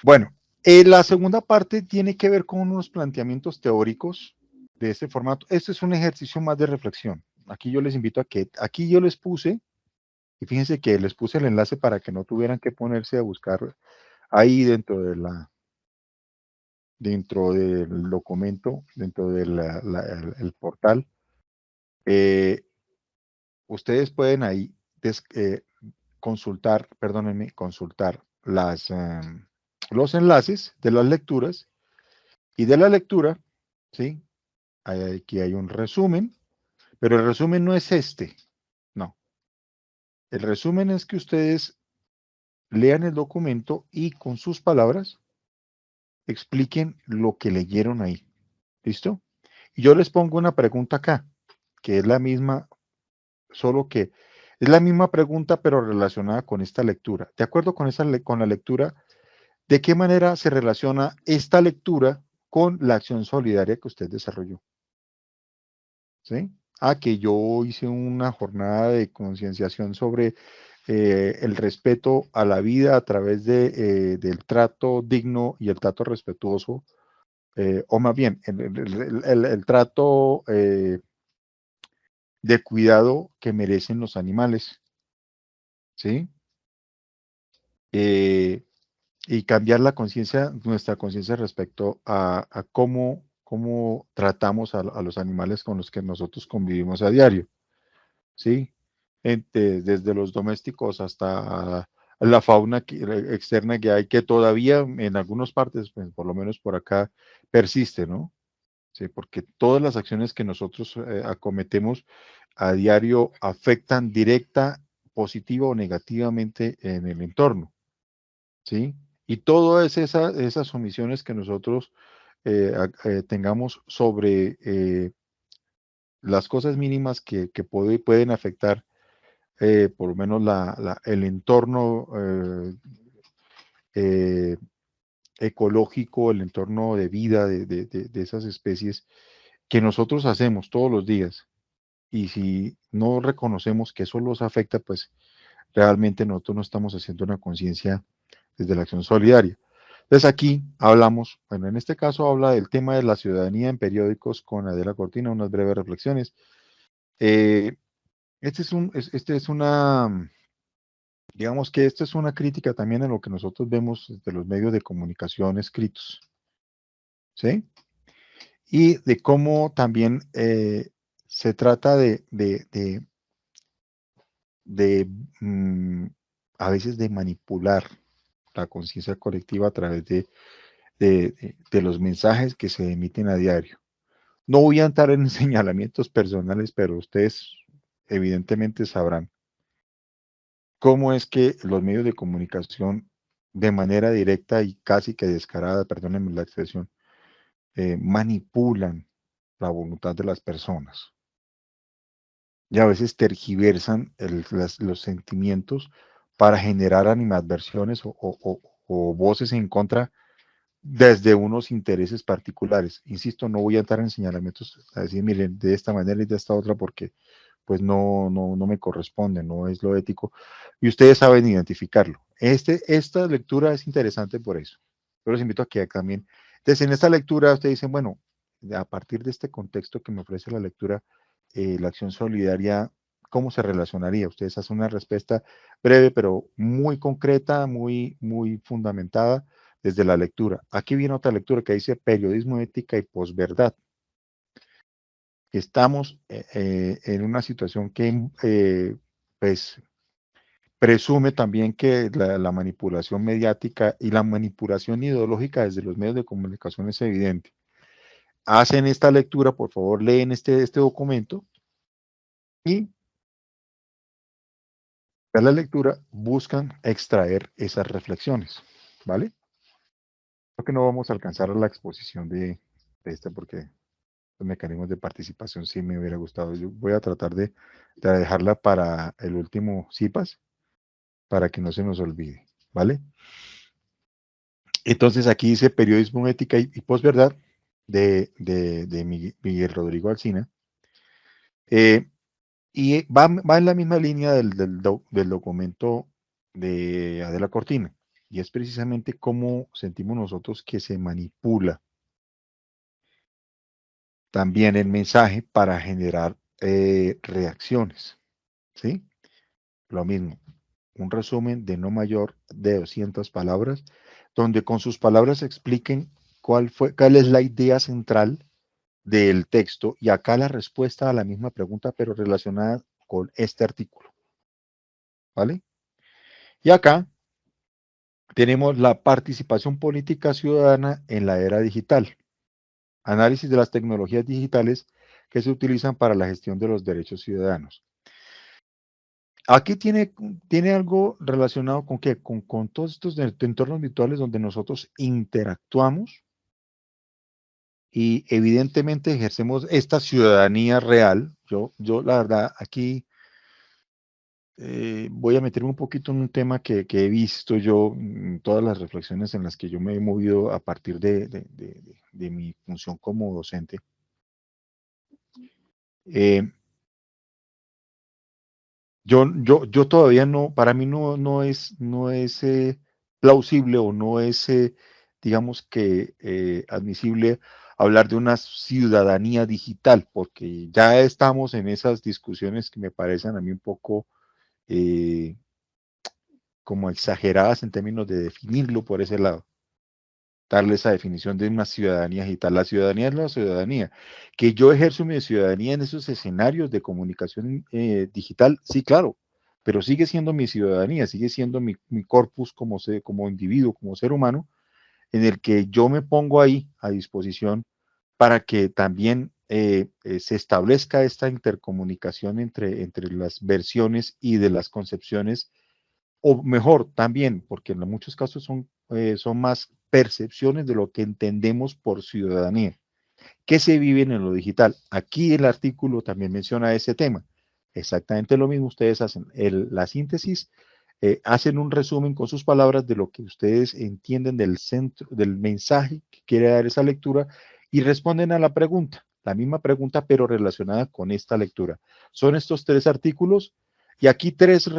Speaker 1: Bueno, la segunda parte tiene que ver con unos planteamientos teóricos de este formato. Este es un ejercicio más de reflexión. Aquí yo les invito a que, aquí yo les puse, y fíjense que les puse el enlace para que no tuvieran que ponerse a buscar ahí dentro del documento, dentro del el portal. Ustedes pueden ahí consultar los enlaces de las lecturas y de la lectura, ¿sí? Aquí hay un resumen, pero el resumen no es este, no. El resumen es que ustedes lean el documento y con sus palabras expliquen lo que leyeron ahí. ¿Listo? Y yo les pongo una pregunta acá, que es la misma, solo que es la misma pregunta, pero relacionada con esta lectura. De acuerdo con con la lectura, ¿de qué manera se relaciona esta lectura con la acción solidaria que usted desarrolló? ¿Sí? Que yo hice una jornada de concienciación sobre el respeto a la vida a través del trato digno y el trato respetuoso, o más bien, el trato de cuidado que merecen los animales, ¿sí? Y cambiar la conciencia, nuestra conciencia respecto a cómo tratamos a los animales con los que nosotros convivimos a diario, ¿sí? Desde los domésticos hasta la fauna externa que hay, que todavía en algunas partes, pues, por lo menos por acá, persiste, ¿no? Sí, porque todas las acciones que nosotros acometemos a diario afectan directa, positiva o negativamente en el entorno, ¿sí? Y todas esas omisiones que nosotros tengamos sobre las cosas mínimas que pueden afectar por lo menos el entorno eh, ecológico, el entorno de vida de esas especies que nosotros hacemos todos los días y si no reconocemos que eso los afecta, pues realmente nosotros no estamos haciendo una conciencia desde la acción solidaria. Entonces aquí hablamos, bueno, en este caso habla del tema de la ciudadanía en periódicos con Adela Cortina, unas breves reflexiones. Este es una, digamos que esto es una crítica también a lo que nosotros vemos de los medios de comunicación escritos, ¿sí? Y de cómo también se trata de a veces de manipular la conciencia colectiva a través de los mensajes que se emiten a diario. No voy a entrar en señalamientos personales, pero ustedes evidentemente sabrán cómo es que los medios de comunicación de manera directa y casi que descarada, perdónenme la expresión, manipulan la voluntad de las personas y a veces tergiversan los sentimientos para generar animadversiones o voces en contra desde unos intereses particulares. Insisto, no voy a entrar en señalamientos a decir, miren, de esta manera y de esta otra porque pues no me corresponde, no es lo ético, y ustedes saben identificarlo. Esta lectura es interesante por eso. Yo los invito a que también, entonces en esta lectura ustedes dicen, bueno, a partir de este contexto que me ofrece la lectura, la acción solidaria, ¿cómo se relacionaría? Ustedes hacen una respuesta breve, pero muy concreta, muy fundamentada desde la lectura. Aquí viene otra lectura que dice periodismo, ética y posverdad. Estamos en una situación que pues presume también que la manipulación mediática y la manipulación ideológica desde los medios de comunicación es evidente. Hacen esta lectura, por favor, leen este documento y a la lectura buscan extraer esas reflexiones, ¿vale? Creo que no vamos a alcanzar la exposición de esta porque los mecanismos de participación sí me hubiera gustado. Yo voy a tratar de dejarla para el último CIPAS para que no se nos olvide, ¿vale? Entonces aquí dice periodismo, ética y posverdad de Miguel Rodrigo Alsina. Y va en la misma línea del documento de Adela Cortina. Y es precisamente cómo sentimos nosotros que se manipula también el mensaje para generar reacciones, ¿sí? Lo mismo, un resumen de no mayor de 200 palabras, donde con sus palabras expliquen cuál es la idea central del texto y acá la respuesta a la misma pregunta, pero relacionada con este artículo, ¿vale? Y acá tenemos la participación política ciudadana en la era digital. Análisis de las tecnologías digitales que se utilizan para la gestión de los derechos ciudadanos. Aquí tiene algo relacionado con qué, con todos estos entornos virtuales donde nosotros interactuamos y evidentemente ejercemos esta ciudadanía real. Yo la verdad aquí voy a meterme un poquito en un tema que he visto yo en todas las reflexiones en las que yo me he movido a partir de mi función como docente. Yo todavía no, para mí no es plausible o no es, digamos que, admisible hablar de una ciudadanía digital, porque ya estamos en esas discusiones que me parecen a mí un poco como exageradas en términos de definirlo por ese lado, darle esa definición de una ciudadanía digital. La ciudadanía es la ciudadanía. Que yo ejerzo mi ciudadanía en esos escenarios de comunicación digital, sí, claro, pero sigue siendo mi ciudadanía, sigue siendo mi corpus como individuo, como ser humano, en el que yo me pongo ahí a disposición para que también se establezca esta intercomunicación entre las versiones y de las concepciones, o mejor también, porque en muchos casos son más percepciones de lo que entendemos por ciudadanía. ¿Qué se vive en lo digital? Aquí el artículo también menciona ese tema. Exactamente lo mismo, ustedes hacen la síntesis, hacen un resumen con sus palabras de lo que ustedes entienden del centro, del mensaje que quiere dar esa lectura y responden a la pregunta. la misma pregunta, pero relacionada con esta lectura. Son estos 3 artículos y aquí tres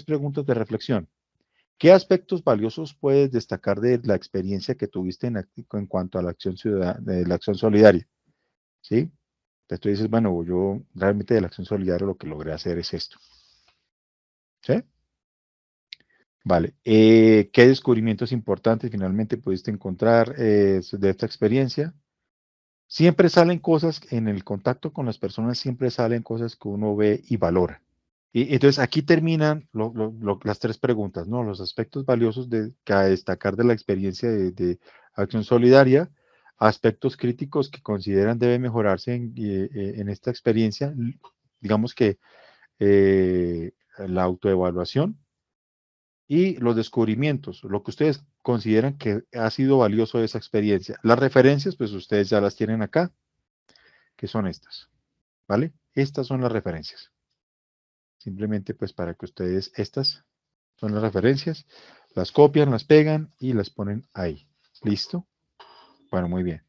Speaker 1: preguntas de reflexión. ¿Qué aspectos valiosos puedes destacar de la experiencia que tuviste en cuanto a la acción ciudadana, de la acción solidaria? ¿Sí? Entonces tú dices, bueno, yo realmente de la acción solidaria lo que logré hacer es esto. ¿Sí? Vale. ¿Qué descubrimientos importantes finalmente pudiste encontrar de esta experiencia? Siempre salen cosas, en el contacto con las personas, siempre salen cosas que uno ve y valora. Y entonces aquí terminan las 3 preguntas, ¿no? Los aspectos valiosos que a destacar de la experiencia de acción solidaria, aspectos críticos que consideran deben mejorarse en esta experiencia, digamos que la autoevaluación y los descubrimientos, lo que ustedes consideran que ha sido valioso de esa experiencia. Las referencias, pues ustedes ya las tienen acá, que son estas, ¿vale? Estas son las referencias. Simplemente pues para que ustedes, estas son las referencias, las copian, las pegan y las ponen ahí. ¿Listo? Bueno, muy bien.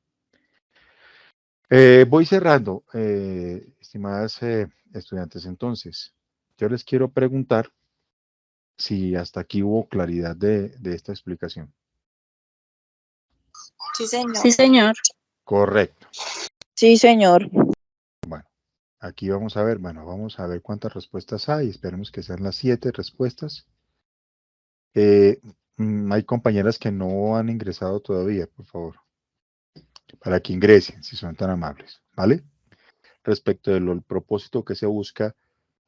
Speaker 1: Voy cerrando, estimadas estudiantes. Entonces, yo les quiero preguntar si hasta aquí hubo claridad de esta explicación.
Speaker 5: Sí, señor.
Speaker 3: Sí, señor.
Speaker 1: Correcto.
Speaker 2: Sí, señor.
Speaker 1: Bueno, aquí vamos a ver, vamos a ver cuántas respuestas hay. Esperemos que sean las 7 respuestas. Hay compañeras que no han ingresado todavía, por favor, para que ingresen, si son tan amables, ¿vale? Respecto del propósito que se busca,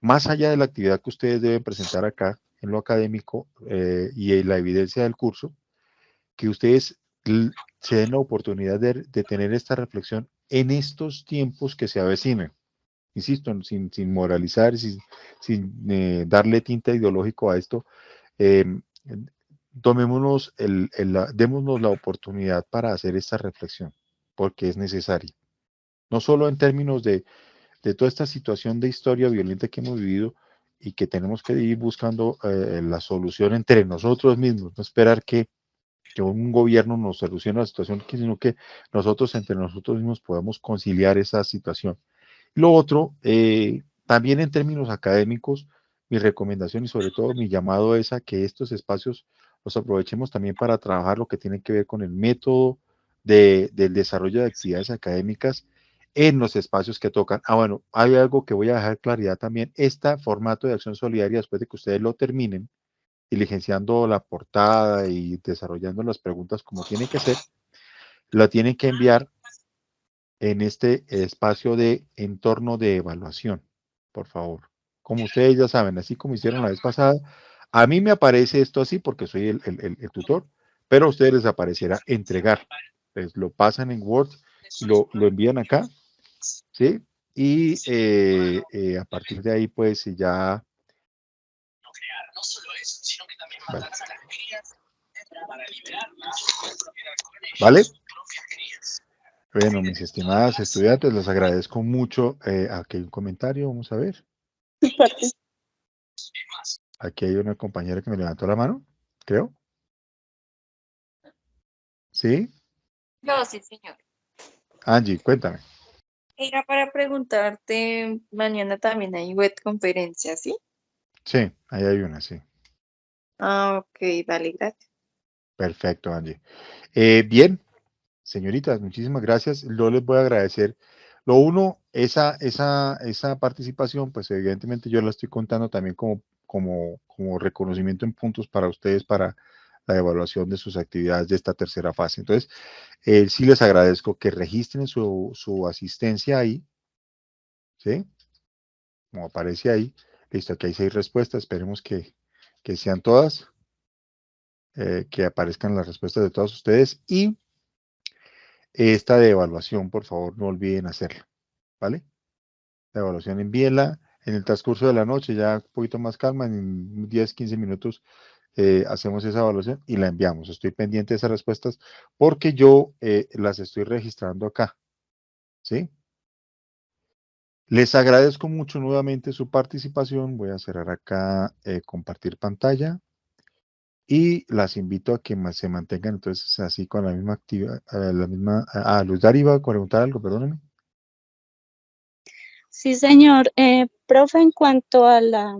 Speaker 1: más allá de la actividad que ustedes deben presentar acá, en lo académico y en la evidencia del curso, que ustedes se den la oportunidad de tener esta reflexión en estos tiempos que se avecinan. Insisto, sin moralizar, sin darle tinta ideológico a esto, tomémonos démonos la oportunidad para hacer esta reflexión, porque es necesaria. No solo en términos de toda esta situación de historia violenta que hemos vivido y que tenemos que ir buscando la solución entre nosotros mismos, no esperar que un gobierno nos solucione la situación, sino que nosotros entre nosotros mismos podamos conciliar esa situación. Lo otro, también en términos académicos, mi recomendación y sobre todo mi llamado es a que estos espacios los aprovechemos también para trabajar lo que tiene que ver con el método del desarrollo de actividades académicas en los espacios que tocan. Bueno, hay algo que voy a dejar claridad también. Este formato de acción solidaria, después de que ustedes lo terminen, diligenciando la portada y desarrollando las preguntas como tiene que ser, la tienen que enviar en este espacio de entorno de evaluación, por favor. Como ustedes ya saben, así como hicieron la vez pasada, a mí me aparece esto así porque soy el tutor, pero a ustedes les aparecerá entregar. Pues lo pasan en Word, lo envían acá, ¿sí? Y a partir de ahí, pues ya... ¿Vale? Bueno, mis estimadas estudiantes, les agradezco mucho. Aquí hay un comentario, vamos a ver. Aquí hay una compañera que me levantó la mano, creo. ¿Sí?
Speaker 5: No, sí, señor.
Speaker 1: Angie, cuéntame.
Speaker 5: Era para preguntarte, mañana también hay web conferencia, ¿sí?
Speaker 1: Sí, ahí hay una, sí.
Speaker 5: Ok, vale, gracias.
Speaker 1: Perfecto, Angie. Bien, señoritas, muchísimas gracias. Yo les voy a agradecer. Lo uno, esa participación, pues evidentemente yo la estoy contando también como reconocimiento en puntos para ustedes, para la evaluación de sus actividades de esta tercera fase. Entonces, sí les agradezco que registren su asistencia ahí, ¿sí? Como aparece ahí. Listo, aquí hay 6 respuestas, esperemos que sean todas, que aparezcan las respuestas de todos ustedes y esta de evaluación, por favor, no olviden hacerla, ¿vale? La evaluación envíenla en el transcurso de la noche, ya un poquito más calma, en 10, 15 minutos hacemos esa evaluación y la enviamos. Estoy pendiente de esas respuestas porque yo las estoy registrando acá, ¿sí? Les agradezco mucho nuevamente su participación. Voy a cerrar acá, compartir pantalla. Y las invito a que se mantengan entonces así con la misma actividad, Luz Dari iba a preguntar algo, perdónenme.
Speaker 3: Sí, señor. Profe, en cuanto a lo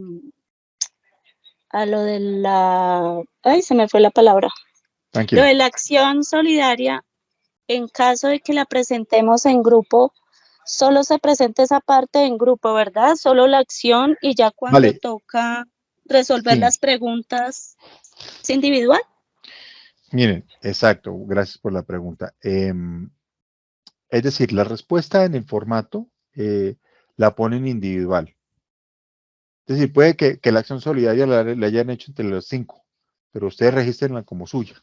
Speaker 3: de ay, se me fue la palabra. Lo
Speaker 1: Tranquilo.
Speaker 3: de la acción solidaria, en caso de que la presentemos en grupo, solo se presenta esa parte en grupo, ¿verdad? Solo la acción y ya cuando
Speaker 1: Vale.
Speaker 3: toca resolver
Speaker 1: Sí.
Speaker 3: las preguntas, ¿es individual?
Speaker 1: Miren, exacto, gracias por la pregunta. Es decir, la respuesta en el formato la ponen individual. Es decir, puede que la acción solidaria la hayan hecho entre los 5, pero ustedes registrenla como suya.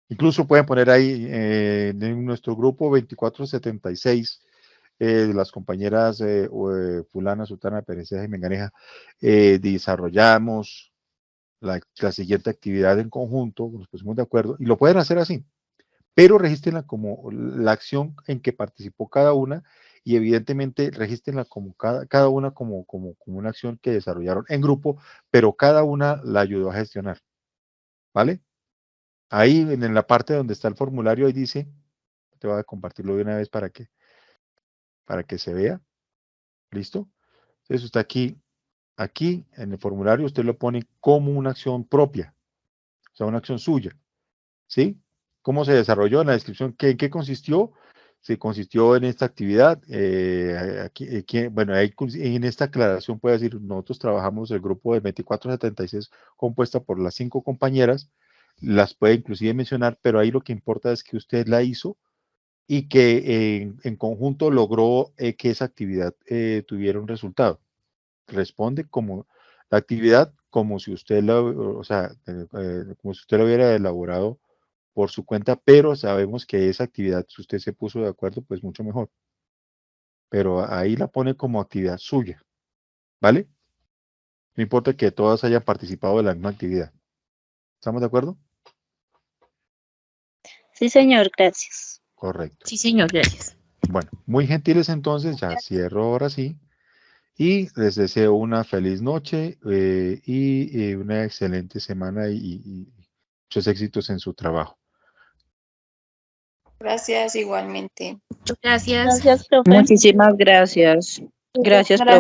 Speaker 1: Incluso pueden poner ahí en nuestro grupo 2476 de las compañeras fulana, sutana, pereceja y menganeja, desarrollamos la siguiente actividad en conjunto, nos pusimos de acuerdo, y lo pueden hacer así, pero regístrenla como la acción en que participó cada una, y evidentemente regístrenla como cada una como una acción que desarrollaron en grupo, pero cada una la ayudó a gestionar, ¿vale? Ahí en la parte donde está el formulario, ahí dice, te voy a compartirlo de una vez para que se vea, ¿listo? Entonces usted aquí en el formulario usted lo pone como una acción propia, o sea, una acción suya, ¿sí? ¿Cómo se desarrolló? En la descripción, ¿en qué consistió? Se consistió en esta actividad, bueno, ahí, en esta aclaración puede decir, nosotros trabajamos el grupo de 2476 compuesta por las 5 compañeras, las puede inclusive mencionar, pero ahí lo que importa es que usted la hizo y que en conjunto logró que esa actividad tuviera un resultado. Responde como la actividad como si usted o sea, como si usted lo hubiera elaborado por su cuenta, pero sabemos que esa actividad, si usted se puso de acuerdo, pues mucho mejor. Pero ahí la pone como actividad suya, ¿vale? No importa que todas hayan participado de la misma actividad. ¿Estamos de acuerdo?
Speaker 3: Sí, señor, gracias.
Speaker 1: Correcto.
Speaker 6: Sí, señor, gracias.
Speaker 1: Bueno, muy gentiles entonces, ya cierro ahora sí. Y les deseo una feliz noche y una excelente semana y muchos éxitos en su trabajo.
Speaker 5: Gracias igualmente.
Speaker 6: Muchas gracias.
Speaker 3: Gracias, profe.
Speaker 2: Muchísimas gracias. Gracias, profe.